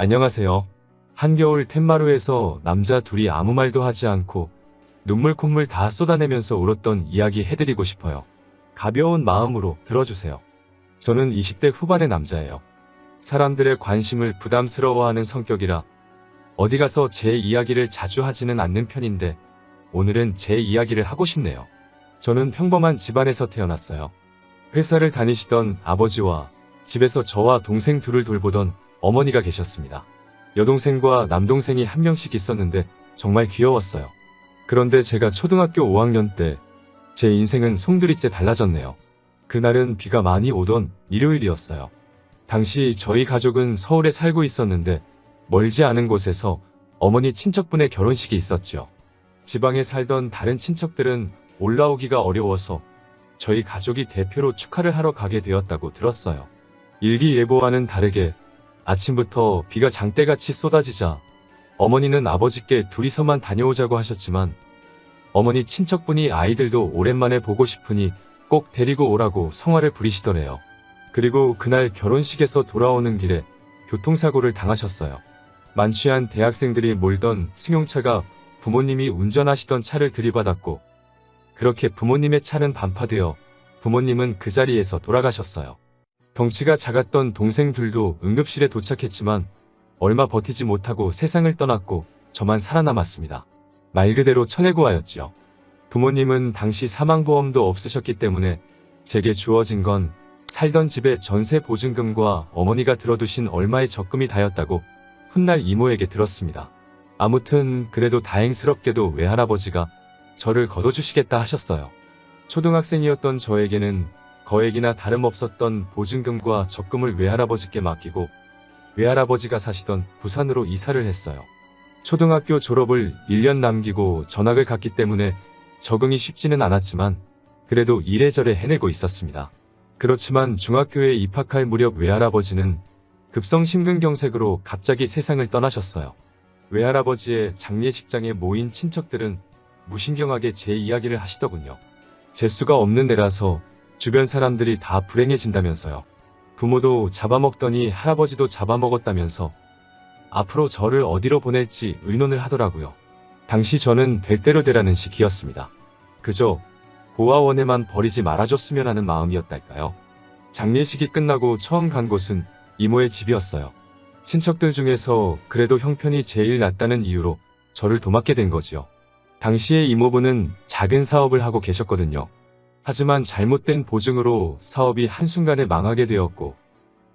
안녕하세요. 한겨울 텐마루에서 남자 둘이 아무 말도 하지 않고 눈물 콧물 다 쏟아내면서 울었던 이야기 해드리고 싶어요. 가벼운 마음으로 들어주세요. 저는 20대 후반의 남자예요. 사람들의 관심을 부담스러워하는 성격이라 어디 가서 제 이야기를 자주 하지는 않는 편인데 오늘은 제 이야기를 하고 싶네요. 저는 평범한 집안에서 태어났어요. 회사를 다니시던 아버지와 집에서 저와 동생 둘을 돌보던 어머니가 계셨습니다. 여동생과 남동생이 한 명씩 있었는데 정말 귀여웠어요. 그런데 제가 초등학교 5학년 때 제 인생은 송두리째 달라졌네요. 그날은 비가 많이 오던 일요일이었어요. 당시 저희 가족은 서울에 살고 있었는데 멀지 않은 곳에서 어머니 친척분의 결혼식이 있었지요. 지방에 살던 다른 친척들은 올라오기가 어려워서 저희 가족이 대표로 축하를 하러 가게 되었다고 들었어요. 일기예보와는 다르게 아침부터 비가 장대같이 쏟아지자 어머니는 아버지께 둘이서만 다녀오자고 하셨지만 어머니 친척분이 아이들도 오랜만에 보고 싶으니 꼭 데리고 오라고 성화를 부리시더래요. 그리고 그날 결혼식에서 돌아오는 길에 교통사고를 당하셨어요. 만취한 대학생들이 몰던 승용차가 부모님이 운전하시던 차를 들이받았고 그렇게 부모님의 차는 반파되어 부모님은 그 자리에서 돌아가셨어요. 덩치가 작았던 동생들도 응급실에 도착했지만 얼마 버티지 못하고 세상을 떠났고 저만 살아남았습니다. 말 그대로 천혜고아였지요. 부모님은 당시 사망보험도 없으셨기 때문에 제게 주어진 건 살던 집의 전세 보증금과 어머니가 들어두신 얼마의 적금이 다였다고 훗날 이모에게 들었습니다. 아무튼 그래도 다행스럽게도 외할아버지가 저를 거둬주시겠다 하셨어요. 초등학생이었던 저에게는 거액이나 다름없었던 보증금과 적금을 외할아버지께 맡기고 외할아버지가 사시던 부산으로 이사를 했어요. 초등학교 졸업을 1년 남기고 전학을 갔기 때문에 적응이 쉽지는 않았지만 그래도 이래저래 해내고 있었습니다. 그렇지만 중학교에 입학할 무렵 외할아버지는 급성 심근경색으로 갑자기 세상을 떠나셨어요. 외할아버지의 장례식장에 모인 친척들은 무신경하게 제 이야기를 하시더군요. 재수가 없는 애라서 주변 사람들이 다 불행해진다면서요. 부모도 잡아먹더니 할아버지도 잡아먹었다면서 앞으로 저를 어디로 보낼지 의논을 하더라고요. 당시 저는 될 대로 되라는 시기였습니다. 그저 고아원에만 버리지 말아줬으면 하는 마음이었달까요. 장례식이 끝나고 처음 간 곳은 이모의 집이었어요. 친척들 중에서 그래도 형편이 제일 낫다는 이유로 저를 도맡게 된 거지요. 당시에 이모부는 작은 사업을 하고 계셨거든요. 하지만 잘못된 보증으로 사업이 한순간에 망하게 되었고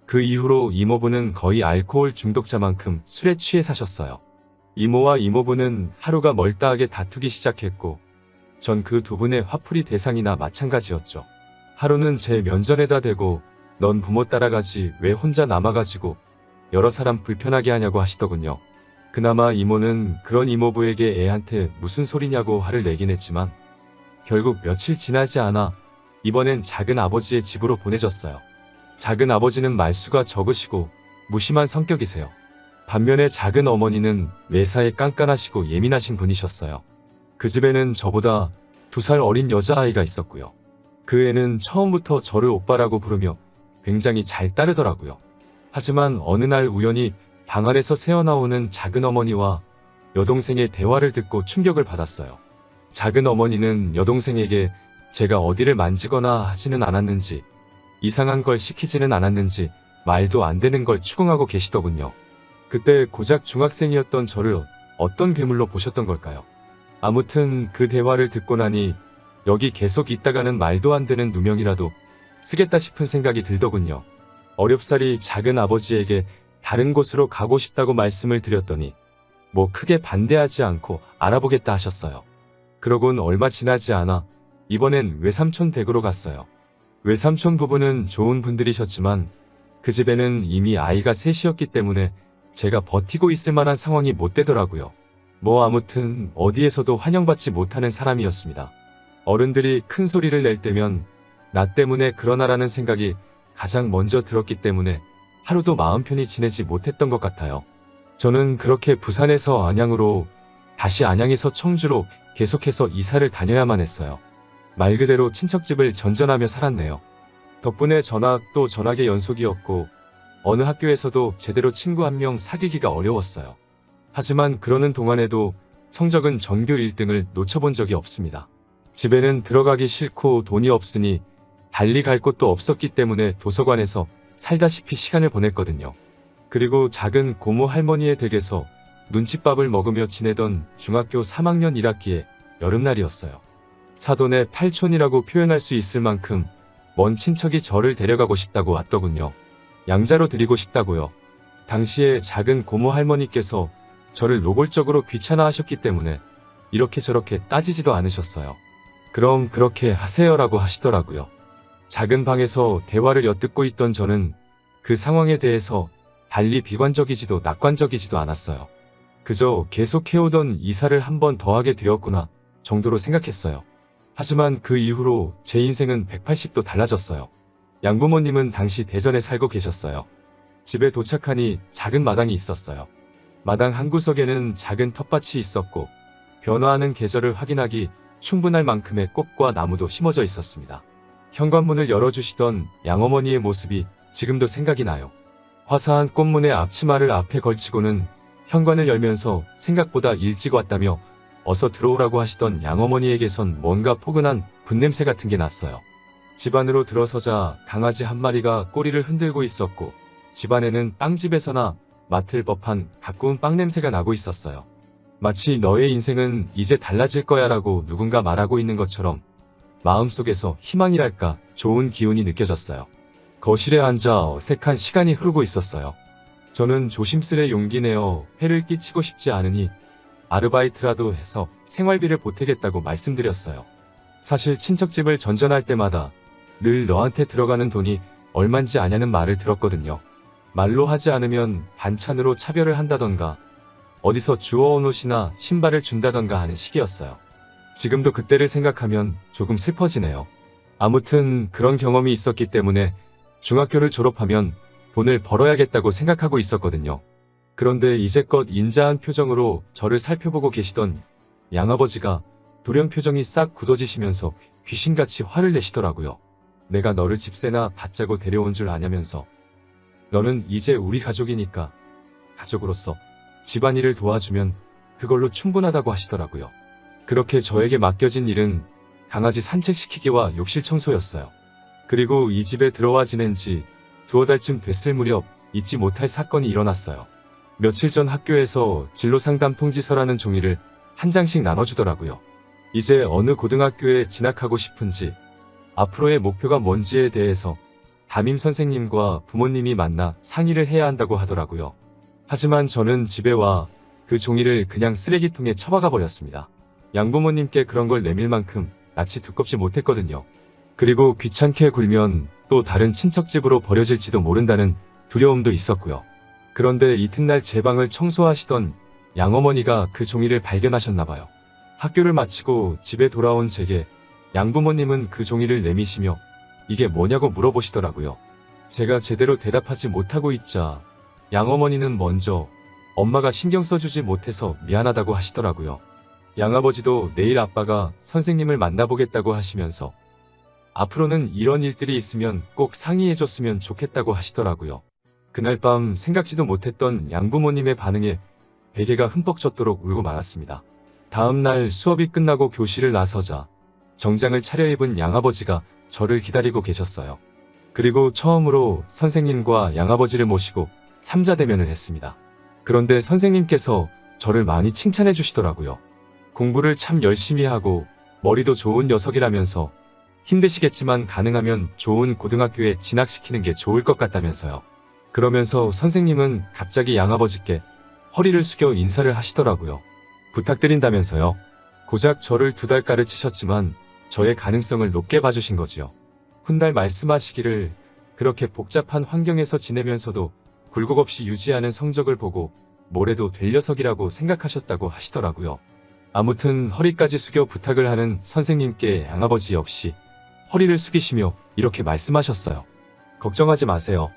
그 이후로 이모부는 거의 알코올 중독자만큼 술에 취해 사셨어요. 이모와 이모부는 하루가 멀다하게 다투기 시작했고 전 그 두 분의 화풀이 대상이나 마찬가지였죠. 하루는 제 면전에다 대고 넌 부모 따라가지 왜 혼자 남아가지고 여러 사람 불편하게 하냐고 하시더군요. 그나마 이모는 그런 이모부에게 애한테 무슨 소리냐고 화를 내긴 했지만 결국 며칠 지나지 않아 이번엔 작은 아버지의 집으로 보내졌어요. 작은 아버지는 말수가 적으시고 무심한 성격이세요. 반면에 작은 어머니는 매사에 깐깐하시고 예민하신 분이셨어요. 그 집에는 저보다 2살 어린 여자아이가 있었고요. 그 애는 처음부터 저를 오빠라고 부르며 굉장히 잘 따르더라고요. 하지만 어느 날 우연히 방 안에서 새어나오는 작은 어머니와 여동생의 대화를 듣고 충격을 받았어요. 작은 어머니는 여동생에게 제가 어디를 만지거나 하지는 않았는지 이상한 걸 시키지는 않았는지 말도 안 되는 걸 추궁하고 계시더군요. 그때 고작 중학생이었던 저를 어떤 괴물로 보셨던 걸까요? 아무튼 그 대화를 듣고 나니 여기 계속 있다가는 말도 안 되는 누명이라도 쓰겠다 싶은 생각이 들더군요. 어렵사리 작은 아버지에게 다른 곳으로 가고 싶다고 말씀을 드렸더니 뭐 크게 반대하지 않고 알아보겠다 하셨어요. 그러곤 얼마 지나지 않아 이번엔 외삼촌 댁으로 갔어요. 외삼촌 부부는 좋은 분들이셨지만 그 집에는 이미 아이가 셋이었기 때문에 제가 버티고 있을 만한 상황이 못 되더라고요. 뭐 아무튼 어디에서도 환영받지 못하는 사람이었습니다. 어른들이 큰 소리를 낼 때면 나 때문에 그러나라는 생각이 가장 먼저 들었기 때문에 하루도 마음 편히 지내지 못했던 것 같아요. 저는 그렇게 부산에서 안양으로 다시 안양에서 청주로 계속해서 이사를 다녀야만 했어요. 말 그대로 친척집을 전전하며 살았네요. 덕분에 전학 또 전학의 연속이었고 어느 학교에서도 제대로 친구 한 명 사귀기가 어려웠어요. 하지만 그러는 동안에도 성적은 전교 1등을 놓쳐본 적이 없습니다. 집에는 들어가기 싫고 돈이 없으니 달리 갈 곳도 없었기 때문에 도서관에서 살다시피 시간을 보냈거든요. 그리고 작은 고모 할머니의 댁에서 눈칫밥을 먹으며 지내던 중학교 3학년 1학기의 여름날이었어요. 사돈의 팔촌이라고 표현할 수 있을 만큼 먼 친척이 저를 데려가고 싶다고 왔더군요. 양자로 드리고 싶다고요. 당시에 작은 고모 할머니께서 저를 노골적으로 귀찮아하셨기 때문에 이렇게 저렇게 따지지도 않으셨어요. 그럼 그렇게 하세요라고 하시더라고요. 작은 방에서 대화를 엿듣고 있던 저는 그 상황에 대해서 달리 비관적이지도 낙관적이지도 않았어요. 그저 계속해오던 이사를 한 번 더 하게 되었구나 정도로 생각했어요. 하지만 그 이후로 제 인생은 180도 달라졌어요. 양부모님은 당시 대전에 살고 계셨어요. 집에 도착하니 작은 마당이 있었어요. 마당 한 구석에는 작은 텃밭이 있었고 변화하는 계절을 확인하기 충분할 만큼의 꽃과 나무도 심어져 있었습니다. 현관문을 열어주시던 양어머니의 모습이 지금도 생각이 나요. 화사한 꽃문의 앞치마를 앞에 걸치고는 현관을 열면서 생각보다 일찍 왔다며 어서 들어오라고 하시던 양어머니에게선 뭔가 포근한 분냄새 같은 게 났어요. 집 안으로 들어서자 강아지 한 마리가 꼬리를 흔들고 있었고 집안에는 빵집에서나 맡을 법한 가꾸운 빵 냄새가 나고 있었어요. 마치 너의 인생은 이제 달라질 거야 라고 누군가 말하고 있는 것처럼 마음속에서 희망이랄까 좋은 기운이 느껴졌어요. 거실에 앉아 어색한 시간이 흐르고 있었어요. 저는 조심스레 용기 내어 해를 끼치고 싶지 않으니 아르바이트라도 해서 생활비를 보태겠다고 말씀드렸어요. 사실 친척집을 전전할 때마다 늘 너한테 들어가는 돈이 얼만지 아냐는 말을 들었거든요. 말로 하지 않으면 반찬으로 차별을 한다던가 어디서 주워온 옷이나 신발을 준다던가 하는 시기였어요. 지금도 그때를 생각하면 조금 슬퍼지네요. 아무튼 그런 경험이 있었기 때문에 중학교를 졸업하면 돈을 벌어야겠다고 생각하고 있었거든요. 그런데 이제껏 인자한 표정으로 저를 살펴보고 계시던 양아버지가 돌연 표정이 싹 굳어지시면서 귀신같이 화를 내시더라고요. 내가 너를 집세나 받자고 데려온 줄 아냐면서 너는 이제 우리 가족이니까 가족으로서 집안일을 도와주면 그걸로 충분하다고 하시더라고요. 그렇게 저에게 맡겨진 일은 강아지 산책시키기와 욕실 청소였어요. 그리고 이 집에 들어와 지낸 지 두어 달쯤 됐을 무렵 잊지 못할 사건이 일어났어요. 며칠 전 학교에서 진로상담 통지서라는 종이를 한 장씩 나눠주더라고요. 이제 어느 고등학교에 진학하고 싶은지 앞으로의 목표가 뭔지에 대해서 담임 선생님과 부모님이 만나 상의를 해야 한다고 하더라고요. 하지만 저는 집에 와 그 종이를 그냥 쓰레기통에 처박아 버렸습니다. 양부모님께 그런 걸 내밀 만큼 낯이 두껍지 못했거든요. 그리고 귀찮게 굴면 또 다른 친척집으로 버려질지도 모른다는 두려움도 있었고요. 그런데 이튿날 제 방을 청소하시던 양어머니가 그 종이를 발견하셨나봐요. 학교를 마치고 집에 돌아온 제게 양부모님은 그 종이를 내미시며 이게 뭐냐고 물어보시더라고요. 제가 제대로 대답하지 못하고 있자 양어머니는 먼저 엄마가 신경 써주지 못해서 미안하다고 하시더라고요. 양아버지도 내일 아빠가 선생님을 만나보겠다고 하시면서 앞으로는 이런 일들이 있으면 꼭 상의해줬으면 좋겠다고 하시더라고요. 그날 밤 생각지도 못했던 양부모님의 반응에 베개가 흠뻑 젖도록 울고 말았습니다. 다음날 수업이 끝나고 교실을 나서자 정장을 차려입은 양아버지가 저를 기다리고 계셨어요. 그리고 처음으로 선생님과 양아버지를 모시고 삼자대면을 했습니다. 그런데 선생님께서 저를 많이 칭찬해 주시더라고요. 공부를 참 열심히 하고 머리도 좋은 녀석이라면서 힘드시겠지만 가능하면 좋은 고등학교에 진학시키는 게 좋을 것 같다면서요. 그러면서 선생님은 갑자기 양아버지께 허리를 숙여 인사를 하시더라고요. 부탁드린다면서요. 고작 저를 2달 가르치셨지만 저의 가능성을 높게 봐주신 거지요. 훗날 말씀하시기를 그렇게 복잡한 환경에서 지내면서도 굴곡 없이 유지하는 성적을 보고 뭐래도 될 녀석이라고 생각하셨다고 하시더라고요. 아무튼 허리까지 숙여 부탁을 하는 선생님께 양아버지 역시 허리를 숙이시며 이렇게 말씀하셨어요. 걱정하지 마세요.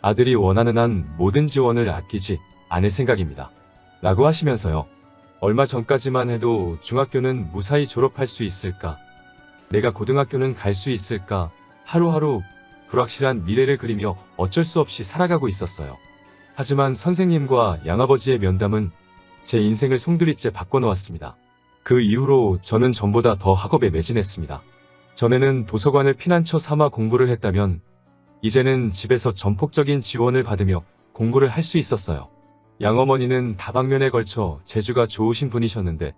아들이 원하는 한 모든 지원을 아끼지 않을 생각입니다. 라고 하시면서요. 얼마 전까지만 해도 중학교는 무사히 졸업할 수 있을까? 내가 고등학교는 갈 수 있을까? 하루하루 불확실한 미래를 그리며 어쩔 수 없이 살아가고 있었어요. 하지만 선생님과 양아버지의 면담은 제 인생을 송두리째 바꿔놓았습니다. 그 이후로 저는 전보다 더 학업에 매진했습니다. 전에는 도서관을 피난처 삼아 공부를 했다면 이제는 집에서 전폭적인 지원을 받으며 공부를 할 수 있었어요. 양어머니는 다방면에 걸쳐 재주가 좋으신 분이셨는데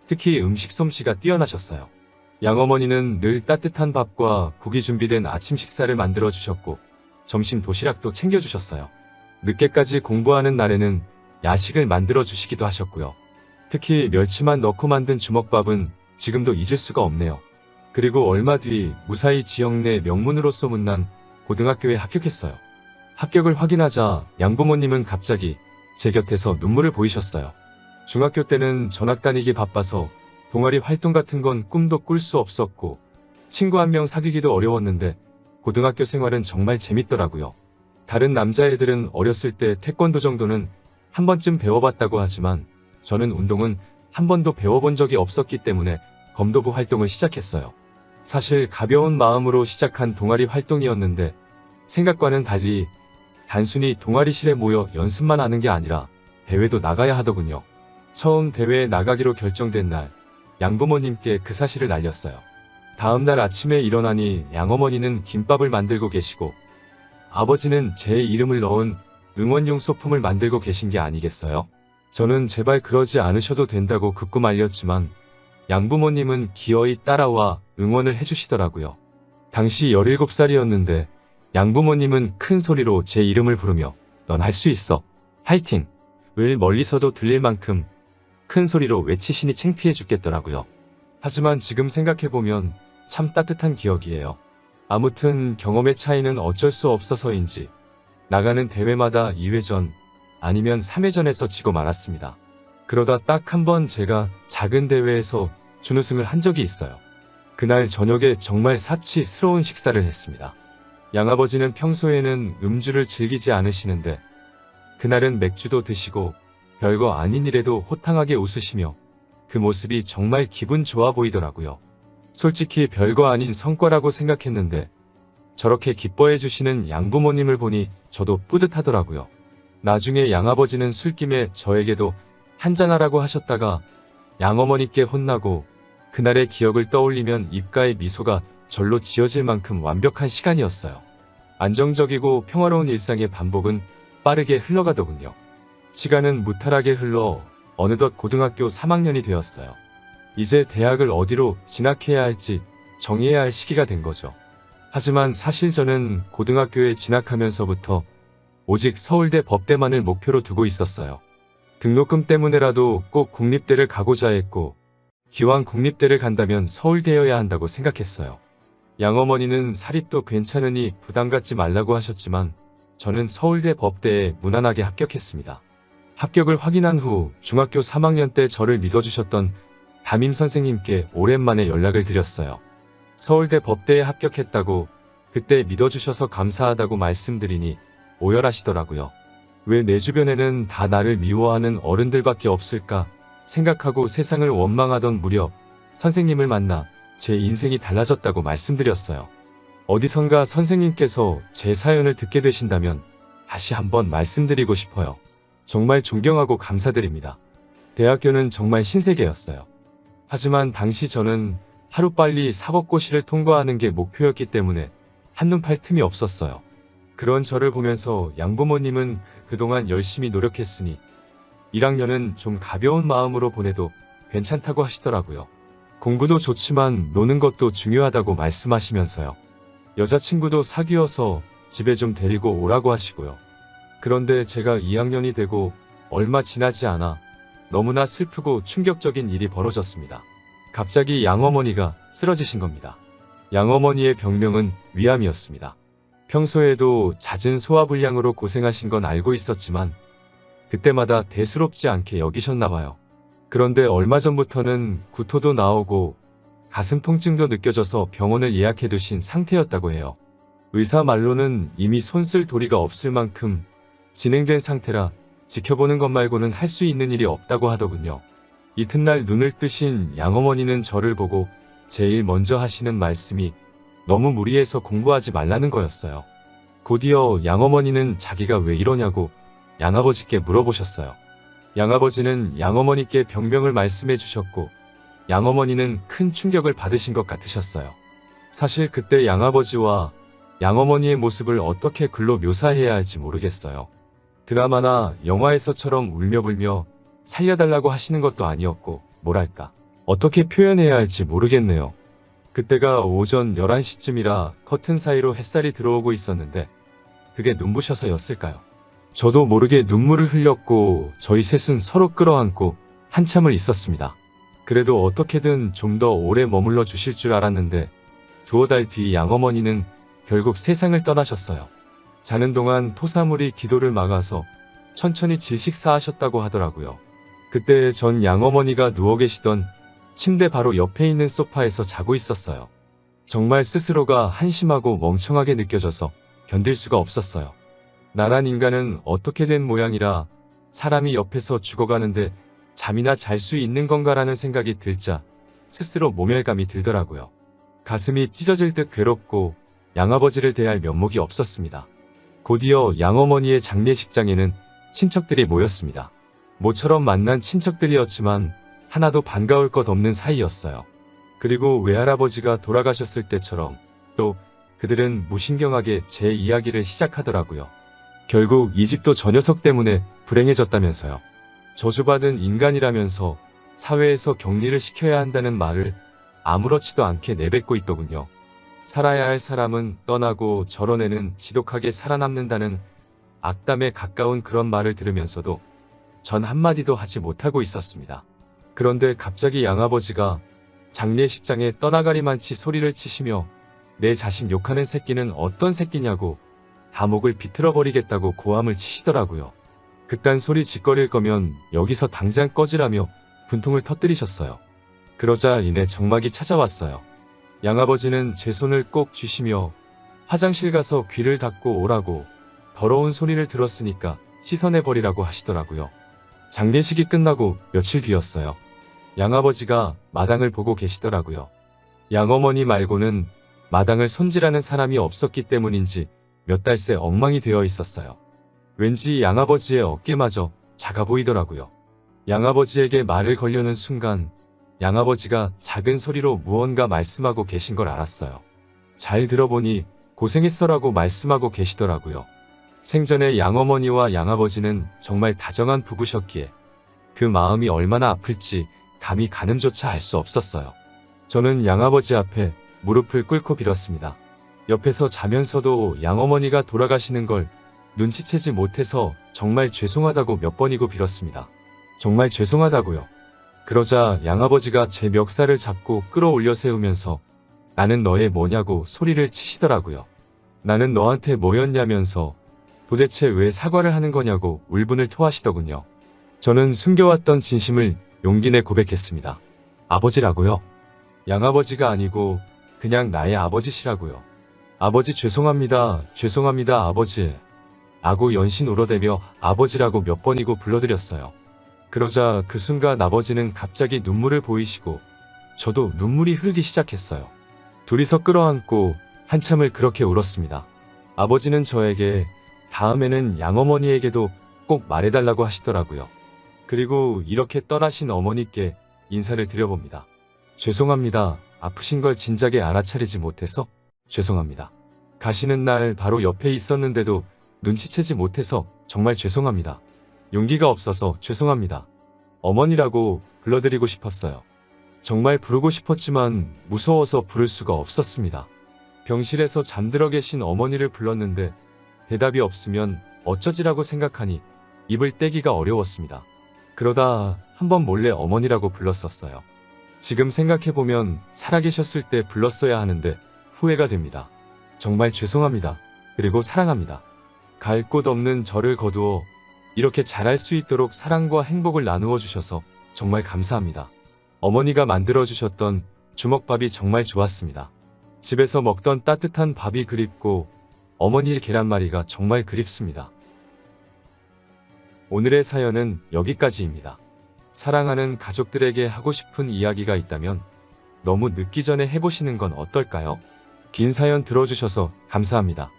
특히 음식 솜씨가 뛰어나셨어요. 양어머니는 늘 따뜻한 밥과 국이 준비된 아침 식사를 만들어 주셨고 점심 도시락도 챙겨주셨어요. 늦게까지 공부하는 날에는 야식을 만들어 주시기도 하셨고요. 특히 멸치만 넣고 만든 주먹밥은 지금도 잊을 수가 없네요. 그리고 얼마 뒤 무사히 지역 내 명문으로 소문난 고등학교에 합격했어요. 합격을 확인하자 양부모님은 갑자기 제 곁에서 눈물을 보이셨어요. 중학교 때는 전학 다니기 바빠서 동아리 활동 같은 건 꿈도 꿀 수 없었고 친구 한 명 사귀기도 어려웠는데 고등학교 생활은 정말 재밌더라고요. 다른 남자애들은 어렸을 때 태권도 정도는 한 번쯤 배워봤다고 하지만 저는 운동은 한 번도 배워본 적이 없었기 때문에 검도부 활동을 시작했어요. 사실 가벼운 마음으로 시작한 동아리 활동이었는데 생각과는 달리 단순히 동아리실에 모여 연습만 하는 게 아니라 대회도 나가야 하더군요. 처음 대회에 나가기로 결정된 날 양부모님께 그 사실을 알렸어요. 다음날 아침에 일어나니 양어머니는 김밥을 만들고 계시고 아버지는 제 이름을 넣은 응원용 소품을 만들고 계신 게 아니겠어요? 저는 제발 그러지 않으셔도 된다고 극구 말렸지만 양부모님은 기어이 따라와 응원을 해주시더라고요. 당시 17살이었는데 양부모님은 큰 소리로 제 이름을 부르며 넌 할 수 있어. 화이팅! 을 멀리서도 들릴 만큼 큰 소리로 외치시니 창피해 죽겠더라고요. 하지만 지금 생각해보면 참 따뜻한 기억이에요. 아무튼 경험의 차이는 어쩔 수 없어서인지 나가는 대회마다 2회전 아니면 3회전에서 지고 말았습니다. 그러다 딱 한 번 제가 작은 대회에서 준우승을 한 적이 있어요. 그날 저녁에 정말 사치스러운 식사를 했습니다. 양아버지는 평소에는 음주를 즐기지 않으시는데 그날은 맥주도 드시고 별거 아닌 일에도 호탕하게 웃으시며 그 모습이 정말 기분 좋아 보이더라고요. 솔직히 별거 아닌 성과라고 생각했는데 저렇게 기뻐해 주시는 양부모님을 보니 저도 뿌듯하더라고요. 나중에 양아버지는 술김에 저에게도 한잔하라고 하셨다가 양어머니께 혼나고 그날의 기억을 떠올리면 입가에 미소가 절로 지어질 만큼 완벽한 시간이었어요. 안정적이고 평화로운 일상의 반복은 빠르게 흘러가더군요. 시간은 무탈하게 흘러 어느덧 고등학교 3학년이 되었어요. 이제 대학을 어디로 진학해야 할지 정해야 할 시기가 된 거죠. 하지만 사실 저는 고등학교에 진학하면서부터 오직 서울대 법대만을 목표로 두고 있었어요. 등록금 때문에라도 꼭 국립대를 가고자 했고 기왕 국립대를 간다면 서울대여야 한다고 생각했어요. 양어머니는 사립도 괜찮으니 부담 갖지 말라고 하셨지만 저는 서울대 법대에 무난하게 합격했습니다. 합격을 확인한 후 중학교 3학년 때 저를 믿어주셨던 담임 선생님께 오랜만에 연락을 드렸어요. 서울대 법대에 합격했다고 그때 믿어주셔서 감사하다고 말씀드리니 오열하시더라고요. 왜 내 주변에는 다 나를 미워하는 어른들밖에 없을까 생각하고 세상을 원망하던 무렵 선생님을 만나 제 인생이 달라졌다고 말씀드렸어요. 어디선가 선생님께서 제 사연을 듣게 되신다면 다시 한번 말씀드리고 싶어요. 정말 존경하고 감사드립니다. 대학교는 정말 신세계였어요. 하지만 당시 저는 하루빨리 사법고시를 통과하는 게 목표였기 때문에 한눈 팔 틈이 없었어요. 그런 저를 보면서 양부모님은 그동안 열심히 노력했으니 1학년은 좀 가벼운 마음으로 보내도 괜찮다고 하시더라고요. 공부도 좋지만 노는 것도 중요하다고 말씀하시면서요. 여자친구도 사귀어서 집에 좀 데리고 오라고 하시고요. 그런데 제가 2학년이 되고 얼마 지나지 않아 너무나 슬프고 충격적인 일이 벌어졌습니다. 갑자기 양어머니가 쓰러지신 겁니다. 양어머니의 병명은 위암이었습니다. 평소에도 잦은 소화불량으로 고생하신 건 알고 있었지만 그때마다 대수롭지 않게 여기셨나 봐요. 그런데 얼마 전부터는 구토도 나오고 가슴 통증도 느껴져서 병원을 예약해 두신 상태였다고 해요. 의사 말로는 이미 손쓸 도리가 없을 만큼 진행된 상태라 지켜보는 것 말고는 할 수 있는 일이 없다고 하더군요. 이튿날 눈을 뜨신 양어머니는 저를 보고 제일 먼저 하시는 말씀이 너무 무리해서 공부하지 말라는 거였어요. 곧이어 양어머니는 자기가 왜 이러냐고 양아버지께 물어보셨어요. 양아버지는 양어머니께 병명을 말씀해 주셨고 양어머니는 큰 충격을 받으신 것 같으셨어요. 사실 그때 양아버지와 양어머니의 모습을 어떻게 글로 묘사해야 할지 모르겠어요. 드라마나 영화에서처럼 울며불며 살려달라고 하시는 것도 아니었고 뭐랄까 어떻게 표현해야 할지 모르겠네요. 그때가 오전 11시쯤이라 커튼 사이로 햇살이 들어오고 있었는데 그게 눈부셔서였을까요? 저도 모르게 눈물을 흘렸고 저희 셋은 서로 끌어안고 한참을 있었습니다. 그래도 어떻게든 좀 더 오래 머물러 주실 줄 알았는데 두어 달 뒤 양어머니는 결국 세상을 떠나셨어요. 자는 동안 토사물이 기도를 막아서 천천히 질식사하셨다고 하더라고요. 그때 전 양어머니가 누워 계시던 침대 바로 옆에 있는 소파에서 자고 있었어요. 정말 스스로가 한심하고 멍청하게 느껴져서 견딜 수가 없었어요. 나란 인간은 어떻게 된 모양이라 사람이 옆에서 죽어가는데 잠이나 잘 수 있는 건가라는 생각이 들자 스스로 모멸감이 들더라고요. 가슴이 찢어질 듯 괴롭고 양아버지를 대할 면목이 없었습니다. 곧이어 양어머니의 장례식장에는 친척들이 모였습니다. 모처럼 만난 친척들이었지만 하나도 반가울 것 없는 사이였어요. 그리고 외할아버지가 돌아가셨을 때처럼 또 그들은 무신경하게 제 이야기를 시작하더라고요. 결국 이 집도 저 녀석 때문에 불행해졌다면서요. 저주받은 인간이라면서 사회에서 격리를 시켜야 한다는 말을 아무렇지도 않게 내뱉고 있더군요. 살아야 할 사람은 떠나고 저런 애는 지독하게 살아남는다는 악담에 가까운 그런 말을 들으면서도 전 한마디도 하지 못하고 있었습니다. 그런데 갑자기 양아버지가 장례식장에 떠나가리만치 소리를 치시며 내 자식 욕하는 새끼는 어떤 새끼냐고 다목을 비틀어버리겠다고 고함을 치시더라고요. 그딴 소리 짓거릴 거면 여기서 당장 꺼지라며 분통을 터뜨리셨어요. 그러자 이내 정막이 찾아왔어요. 양아버지는 제 손을 꼭 쥐시며 화장실 가서 귀를 닫고 오라고 더러운 소리를 들었으니까 씻어내버리라고 하시더라고요. 장례식이 끝나고 며칠 뒤였어요. 양아버지가 마당을 보고 계시더라고요. 양어머니 말고는 마당을 손질하는 사람이 없었기 때문인지 몇 달 새 엉망이 되어 있었어요. 왠지 양아버지의 어깨마저 작아 보이더라고요. 양아버지에게 말을 걸려는 순간 양아버지가 작은 소리로 무언가 말씀하고 계신 걸 알았어요. 잘 들어보니 고생했어라고 말씀하고 계시더라고요. 생전에 양어머니와 양아버지는 정말 다정한 부부셨기에 그 마음이 얼마나 아플지 감히 가늠조차 알 수 없었어요. 저는 양아버지 앞에 무릎을 꿇고 빌었습니다. 옆에서 자면서도 양어머니가 돌아가시는 걸 눈치채지 못해서 정말 죄송하다고 몇 번이고 빌었습니다. 정말 죄송하다고요. 그러자 양아버지가 제 멱살을 잡고 끌어올려 세우면서 나는 너의 뭐냐고 소리를 치시더라고요. 나는 너한테 뭐였냐면서 도대체 왜 사과를 하는 거냐고 울분을 토하시더군요. 저는 숨겨왔던 진심을 용기 내 고백했습니다. 아버지라고요? 양아버지가 아니고 그냥 나의 아버지시라고요. 아버지 죄송합니다. 죄송합니다 아버지. 라고 연신 울어대며 아버지라고 몇 번이고 불러드렸어요. 그러자 그 순간 아버지는 갑자기 눈물을 보이시고 저도 눈물이 흐르기 시작했어요. 둘이서 끌어안고 한참을 그렇게 울었습니다. 아버지는 저에게 다음에는 양어머니에게도 꼭 말해달라고 하시더라고요. 그리고 이렇게 떠나신 어머니께 인사를 드려봅니다. 죄송합니다. 아프신 걸 진작에 알아차리지 못해서 죄송합니다. 가시는 날 바로 옆에 있었는데도 눈치채지 못해서 정말 죄송합니다. 용기가 없어서 죄송합니다. 어머니라고 불러드리고 싶었어요. 정말 부르고 싶었지만 무서워서 부를 수가 없었습니다. 병실에서 잠들어 계신 어머니를 불렀는데 대답이 없으면 어쩌지라고 생각하니 입을 떼기가 어려웠습니다. 그러다 한번 몰래 어머니라고 불렀었어요. 지금 생각해보면 살아계셨을 때 불렀어야 하는데 후회가 됩니다. 정말 죄송합니다. 그리고 사랑합니다. 갈 곳 없는 저를 거두어 이렇게 잘할 수 있도록 사랑과 행복을 나누어 주셔서 정말 감사합니다. 어머니가 만들어주셨던 주먹밥이 정말 좋았습니다. 집에서 먹던 따뜻한 밥이 그립고 어머니의 계란말이가 정말 그립습니다. 오늘의 사연은 여기까지입니다. 사랑하는 가족들에게 하고 싶은 이야기가 있다면 너무 늦기 전에 해보시는 건 어떨까요? 긴 사연 들어주셔서 감사합니다.